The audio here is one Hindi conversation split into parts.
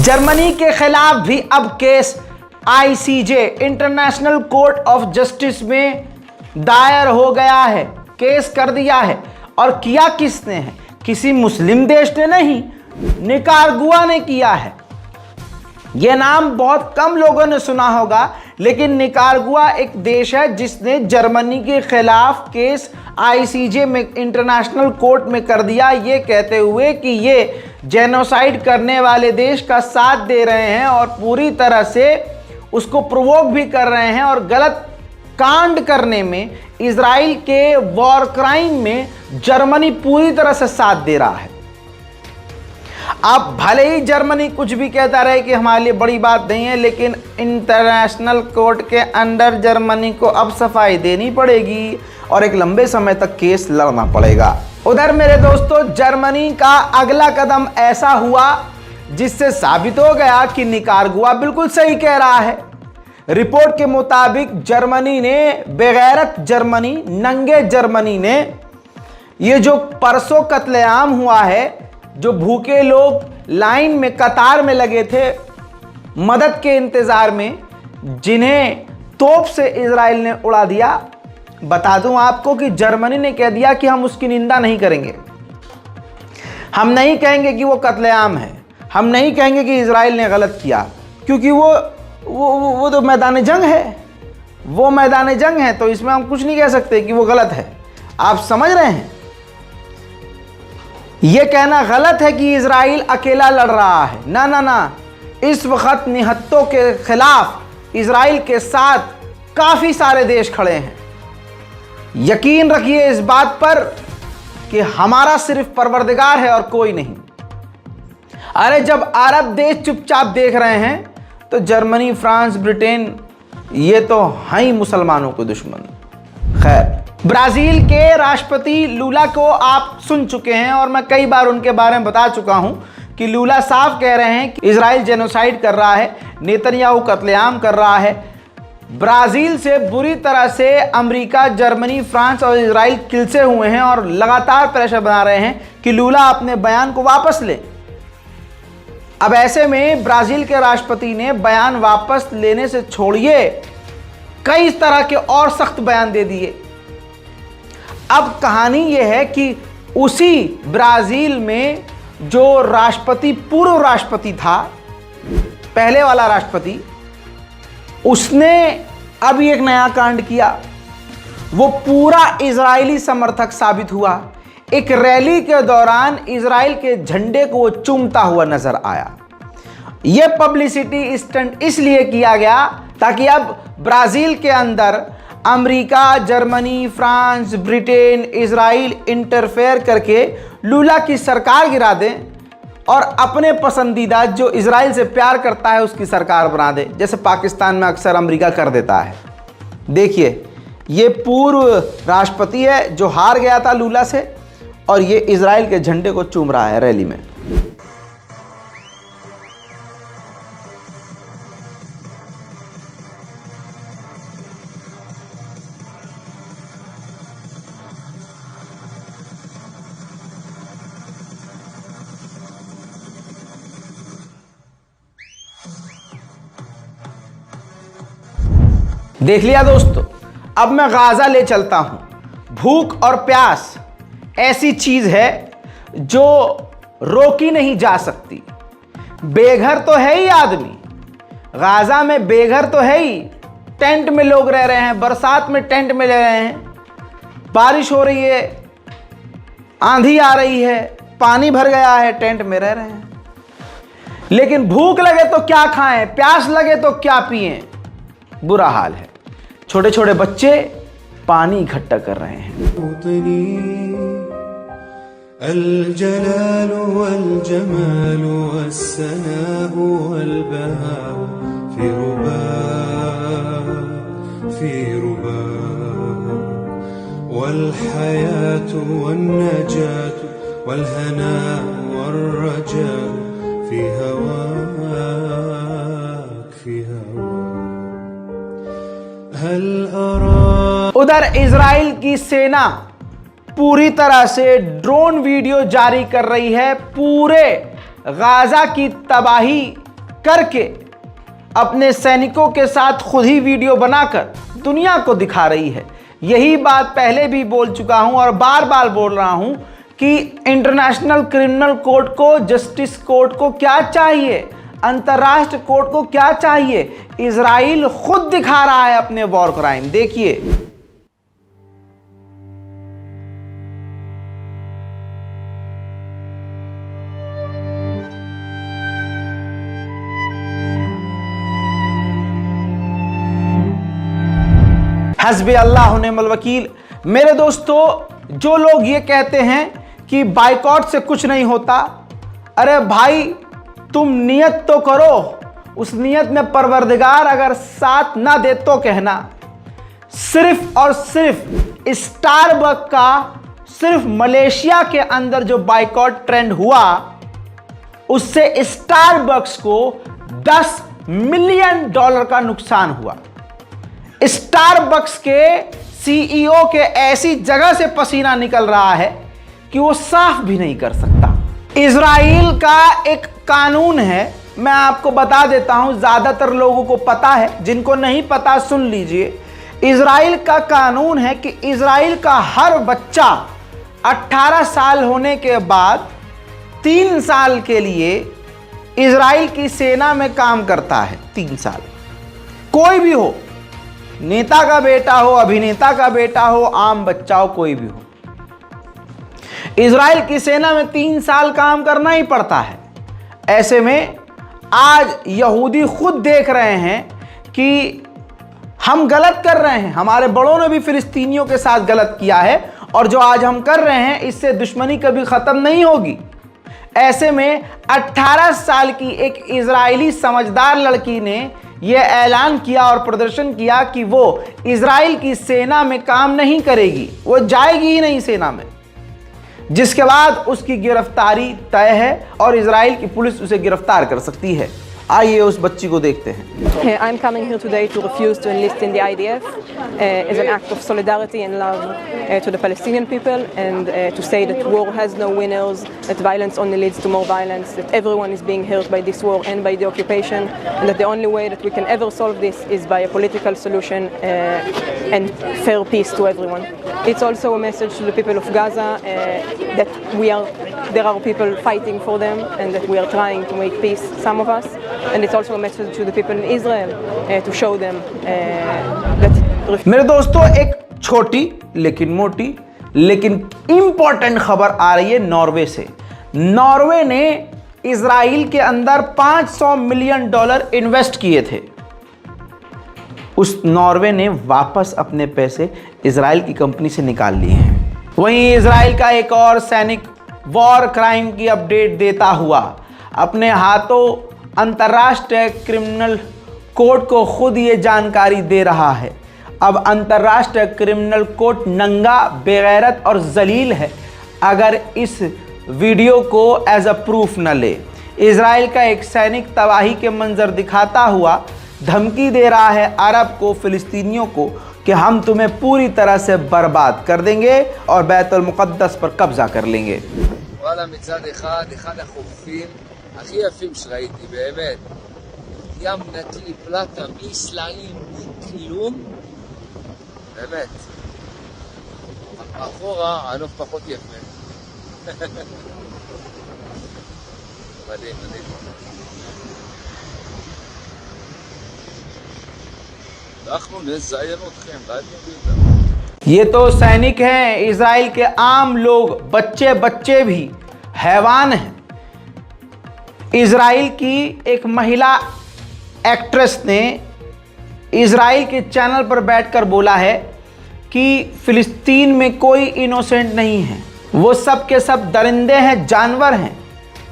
जर्मनी के खिलाफ भी अब case ICJ international court of justice में दायर हो गया है। केस कर दिया है। और किया किसने है? किसी मुस्लिम देश ने नहीं, निकारागुआ ने किया है। यह नाम बहुत कम लोगों ने सुना होगा, लेकिन निकारागुआ एक देश है जिसने जर्मनी के खिलाफ केस आईसीजे में इंटरनेशनल कोर्ट में कर दिया, ये कहते हुए कि ये जेनोसाइड करने वाले देश का साथ दे रहे हैं और पूरी तरह से उसको प्रोवोक भी कर रहे हैं और गलत कांड करने में, इजराइल के वॉर क्राइम में जर्मनी पूरी तरह से साथ दे रहा है। अब भले ही जर्मनी कुछ भी कहता रहे कि हमारे लिए बड़ी बात नहीं है, लेकिन इंटरनेशनल कोर्ट के अंदर जर्मनी को अब सफाई देनी पड़ेगी और एक लंबे समय तक केस लड़ना पड़ेगा। उधर मेरे दोस्तों, जर्मनी का अगला कदम ऐसा हुआ जिससे साबित हो गया कि निकारागुआ बिल्कुल सही कह रहा है। रिपोर्ट के मुताबिक जर्मनी ने, बेगैरत जर्मनी, नंगे जर्मनी ने, ये जो परसों कत्लेआम हुआ है, जो भूखे लोग लाइन में कतार में लगे थे मदद के इंतजार में, जिन्हें तोप से इजराइल ने उड़ा दिया, बता दूं आपको कि जर्मनी ने कह दिया कि हम उसकी निंदा नहीं करेंगे। हम नहीं कहेंगे कि वो कत्लेआम है, हम नहीं कहेंगे कि इजराइल ने गलत किया, क्योंकि वो तो मैदान जंग है, वो मैदान जंग है, तो इसमें हम कुछ नहीं कह सकते कि वो गलत है। आप समझ रहे हैं? ये कहना गलत है कि इजराइल अकेला लड़ रहा है। ना ना ना, इस वक्त निहत्तों के खिलाफ इजराइल के साथ काफी सारे देश खड़े हैं। यकीन रखिए इस बात पर कि हमारा सिर्फ परवरदिगार है और कोई नहीं। अरे जब अरब देश चुपचाप देख रहे हैं तो जर्मनी, फ्रांस, ब्रिटेन, ये तो हैं ही मुसलमानों के दुश्मन। खैर, ब्राजील के राष्ट्रपति लूला को आप सुन चुके हैं और मैं कई बार उनके बारे में बता चुका हूं कि लूला साफ कह रहे हैं कि इजराइल जेनोसाइड कर रहा है, नेतन्याहू कत्लेआम कर रहा है। ब्राजील से बुरी तरह से अमेरिका, जर्मनी, फ्रांस और इजराइल किलसे हुए हैं और लगातार प्रेशर बना रहे हैं कि लूला अपने बयान को वापस ले। अब ऐसे में ब्राजील के राष्ट्रपति ने बयान वापस लेने से छोड़िए कई तरह के और सख्त बयान दे दिए। अब कहानी यह है कि उसी ब्राजील में जो राष्ट्रपति, पूर्व राष्ट्रपति था, पहले वाला राष्ट्रपति, उसने अभी एक नया कांड किया। वो पूरा इजरायली समर्थक साबित हुआ। एक रैली के दौरान इजराइल के झंडे को वो चूमता हुआ नजर आया। यह पब्लिसिटी स्टंट इसलिए किया गया ताकि अब ब्राजील के अंदर America, Germany, France, Britain, Israel interfere करके लूला की सरकार गिरा दें और अपने पसंदीदा, जो इजराइल से प्यार करता है, उसकी सरकार बना दे, जैसे पाकिस्तान में अक्सर अमेरिका कर देता है। देखिए, ये पूर्व राष्ट्रपति है जो हार गया था लूला से और ये इजराइल के झंडे को चूम रहा है रैली में। देख लिया दोस्तों, अब मैं गाजा ले चलता हूं। भूख और प्यास ऐसी चीज है जो रोकी नहीं जा सकती। बेघर तो है ही आदमी, गाजा में बेघर तो है ही। टेंट में लोग रह रहे हैं, बरसात में टेंट में रह रहे हैं, बारिश हो रही है, आंधी आ रही है, पानी भर गया है, टेंट में रह रहे हैं। लेकिन भूख लगे तो क्या खाएं, प्यास लगे तो क्या पिएं, बुरा हाल है। छोटे छोटे बच्चे पानी इकट्ठा कर रहे हैं। अल जलाल वल जमाल वस्सनाह वल बहा फी रुबा वल हयात वन नजात वल हना वल रजा फी हवाक फी हवा। उधर इजराइल की सेना पूरी तरह से ड्रोन वीडियो जारी कर रही है, पूरे गाजा की तबाही करके अपने सैनिकों के साथ खुद ही वीडियो बनाकर दुनिया को दिखा रही है। यही बात पहले भी बोल चुका हूं और बार बार बोल रहा हूं कि इंटरनेशनल क्रिमिनल कोर्ट को, जस्टिस कोर्ट को क्या चाहिए, अंतर्राष्ट्रीय कोर्ट को क्या चाहिए? इजराइल खुद दिखा रहा है अपने वॉर क्राइम। देखिए, हस्बी अल्लाह व निअमल वकील। मेरे दोस्तों, जो लोग ये कहते हैं कि बाइकॉट से कुछ नहीं होता, अरे भाई तुम नियत तो करो, उस नियत में परवरदिगार अगर साथ ना दे तो कहना। सिर्फ और सिर्फ स्टारबक्स का सिर्फ मलेशिया के अंदर जो बाइकॉट ट्रेंड हुआ, उससे स्टारबक्स को $10 मिलियन का नुकसान हुआ। स्टारबक्स के सीईओ के ऐसी जगह से पसीना निकल रहा है कि वो साफ भी नहीं कर सकता। इजराइल का एक कानून है, मैं आपको बता देता हूं, ज्यादातर लोगों को पता है, जिनको नहीं पता सुन लीजिए। इजराइल का कानून है कि इजराइल का हर बच्चा 18 साल होने के बाद 3 साल के लिए इजराइल की सेना में काम करता है। 3 साल, कोई भी हो, नेता का बेटा हो, अभिनेता का बेटा हो, आम बच्चा हो, कोई भी हो, इजराइल की सेना में 3 साल काम करना ही पड़ता है। ऐसे में आज यहूदी खुद देख रहे हैं कि हम गलत कर रहे हैं, हमारे बड़ों ने भी फिलिस्तीनियों के साथ गलत किया है और जो आज हम कर रहे हैं इससे दुश्मनी कभी खत्म नहीं होगी। ऐसे में 18 साल की एक इजरायली समझदार लड़की ने यह ऐलान किया और प्रदर्शन किया कि वो इजराइल की सेना में काम नहीं करेगी, वो जाएगी ही नहीं सेना में, जिसके बाद उसकी गिरफ्तारी तय है और इजराइल की पुलिस उसे गिरफ्तार कर सकती है। आइए उस बच्ची को देखते हैं। I'm coming here today to refuse to enlist in the IDF as an act of solidarity and love to the Palestinian people and to say that war has no winners, that violence only leads to more violence, that everyone is being hurt by this war and by the occupation, and that the only way that we can ever solve this is by a political solution and fair peace to everyone. It's also a message to the people of Gaza that there are people fighting for them and that we are trying to make peace, some of us. And it's also a message to the people in Israel to show them that. मेरे दोस्तों, एक छोटी लेकिन मोटी लेकिन इंपॉर्टेंट खबर आ रही है नॉर्वे से। नॉर्वे ने इजराइल के अंदर $500 मिलियन इन्वेस्ट किए थे। उस नॉर्वे ने वापस अपने पैसे इजराइल की कंपनी से निकाल लिए हैं। वहीं इजराइल का एक और सैनिक वॉर क्राइम की अपडेट देता हुआ अपने हाथों अंतर्राष्ट्रीय क्रिमिनल कोर्ट को खुद ये जानकारी दे रहा है। अब अंतर्राष्ट्रीय क्रिमिनल कोर्ट नंगा, बेगैरत और जलील है अगर इस वीडियो को एज अ प्रूफ न ले। इजराइल का एक सैनिक तबाही के मंजर दिखाता हुआ धमकी दे रहा है अरब को, फिलिस्तीनियों को कि हम तुम्हें पूरी तरह से बर्बाद कर देंगे और बैतुल मुक़द्दस पर कब्जा कर लेंगे। וואלה, מצד אחד החופים הכי יפים שראיתי, באמת. ים נקי, פלטה, בלי סלעים, בלי כלום. באמת. מאחורה, הנוף פחות יפה. מדהים, מדהים. אנחנו נזיין אתכם, ואל תביאו. ये तो सैनिक हैं, इजराइल के आम लोग, बच्चे बच्चे भी हैवान हैं। इजराइल की एक महिला एक्ट्रेस ने इजराइल के चैनल पर बैठकर बोला है कि फिलिस्तीन में कोई इनोसेंट नहीं है, वो सब के सब दरिंदे हैं, जानवर हैं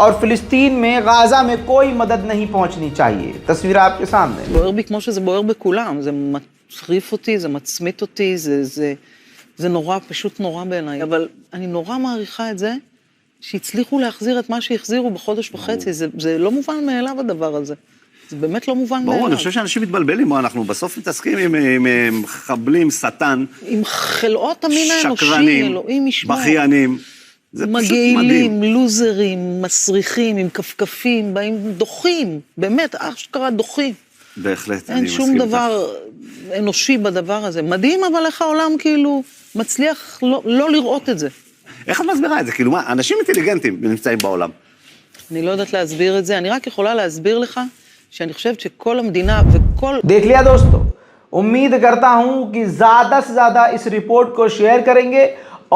और फिलिस्तीन में, गाजा में कोई मदद नहीं पहुंचनी चाहिए। तस्वीर आपके सामने। בוער בי כמו שזה בוער בכולם, זה מצריף אותי, זה מצמית אותי, זה נורא, פשוט נורא בעיניי, אבל אני נורא מעריכה את זה שהצליחו להחזיר את מה שהחזירו בחודש וחצי, זה לא מובן מאליו הדבר הזה. זה באמת לא מובן מאליו. ברור, אני חושב שאנשים מתבלבלים, אנחנו בסוף מתעסקים עם מחבלים, שטן, עם חלאות המין האנושי, שקרנים, אלוהים ישמור. בכיינים, זה פשוט מדהים. מגעילים, לוזרים, מסריחים, עם כפכפים, באים דוחים, באמת, אשכרה דוחים. בהחלט, אני אין מסכים שום איתך. דבר אנושי בדבר הזה. מדהים, אבל איך העולם כאילו מצליח לא לראות את זה. איך את מסבירה את זה? כאילו מה, אנשים אינטליגנטים נמצאים בעולם. אני לא יודעת להסביר את זה, אני רק יכולה להסביר לך שאני חושבת שכל המדינה וכל... देख लिया दोस्तों, उम्मीद करता हूं कि ज़्यादा से ज़्यादा इस रिपोर्ट को शेयर करेंगे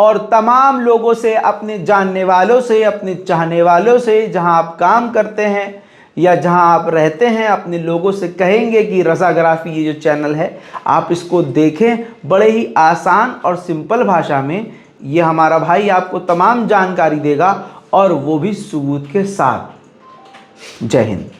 और तमाम लोगों से, अपने जानने वालों से, अपने चाहने वालों से, जहां आप काम करते हैं या जहां आप रहते हैं, अपने लोगों से कहेंगे कि रज़ाग्राफी ये जो चैनल है आप इसको देखें। बड़े ही आसान और सिंपल भाषा में ये हमारा भाई आपको तमाम जानकारी देगा और वो भी सबूत के साथ। जय हिंद।